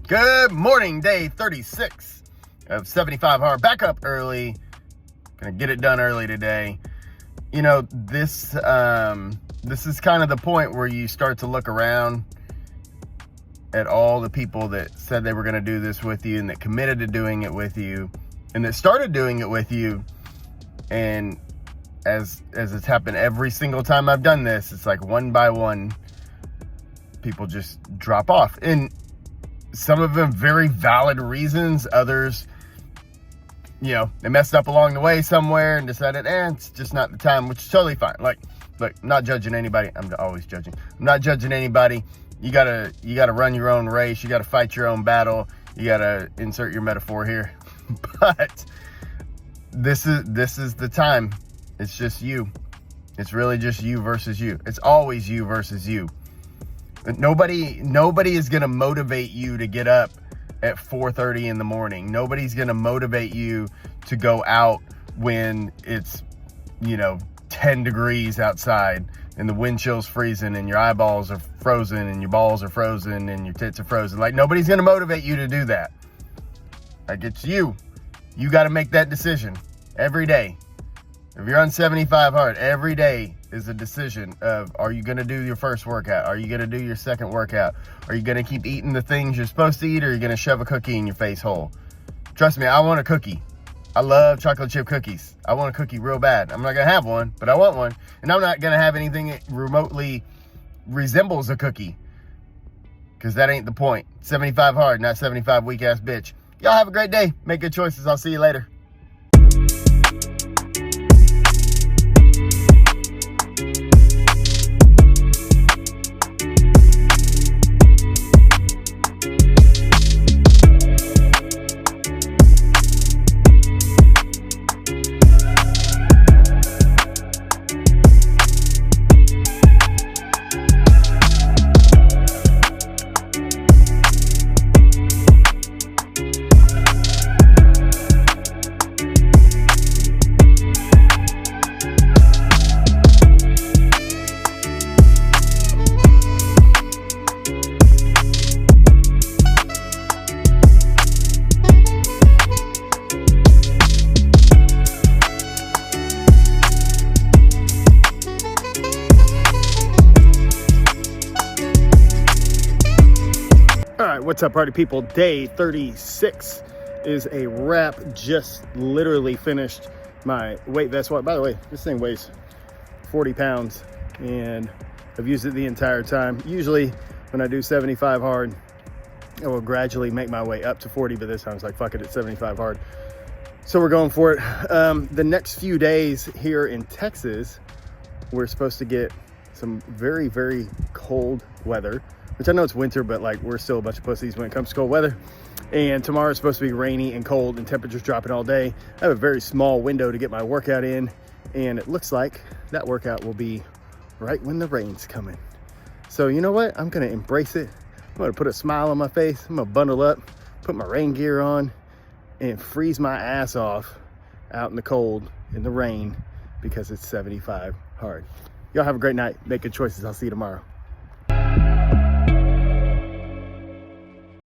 Good morning, day 36 of 75 hard. Back up early. Gonna get it done early today. You know, this is kind of the point where you start to look around at all the people that said they were going to do this with you and that committed to doing it with you and that started doing it with you. And as it's happened every single time I've done this, it's like one by one, people just drop off. And some of them very valid reasons. Others, you know, they messed up along the way somewhere and decided, it's just not the time, which is totally fine. Like, look, not judging anybody. I'm always judging. I'm not judging anybody. You gotta run your own race. You gotta fight your own battle. You gotta insert your metaphor here. But this is the time. It's just you. It's really just you versus you. It's always you versus you. Nobody is gonna motivate you to get up at 4:30 in the morning. Nobody's gonna motivate you to go out when it's, 10 degrees outside and the wind chill's freezing and your eyeballs are frozen and your balls are frozen and your tits are frozen. Like, nobody's gonna motivate you to do that. Like, it's you. You got to make that decision every day. If you're on 75 hard, every day is a decision of, are you going to do your first workout? Are you going to do your second workout? Are you going to keep eating the things you're supposed to eat, or are you going to shove a cookie in your face hole? Trust me, I want a cookie. I love chocolate chip cookies. I want a cookie real bad. I'm not going to have one, but I want one. And I'm not going to have anything that remotely resembles a cookie, because that ain't the point. 75 hard, not 75 weak ass bitch. Y'all have a great day. Make good choices. I'll see you later. What's up, party people? Day 36 is a wrap. Just literally finished my weight vest. By the way, this thing weighs 40 pounds and I've used it the entire time. Usually when I do 75 hard, I will gradually make my way up to 40, but this time it's like, fuck it, it's 75 hard. So we're going for it. The next few days here in Texas, we're supposed to get some very, very cold weather, which I know it's winter, but like, we're still a bunch of pussies when it comes to cold weather. And tomorrow is supposed to be rainy and cold and temperatures dropping all day. I have a very small window to get my workout in, and it looks like that workout will be right when the rain's coming. So you know what? I'm gonna embrace it. I'm gonna put a smile on my face. I'm gonna bundle up, put my rain gear on, and freeze my ass off out in the cold, in the rain, because it's 75 hard. Y'all have a great night. Make good choices. I'll see you tomorrow.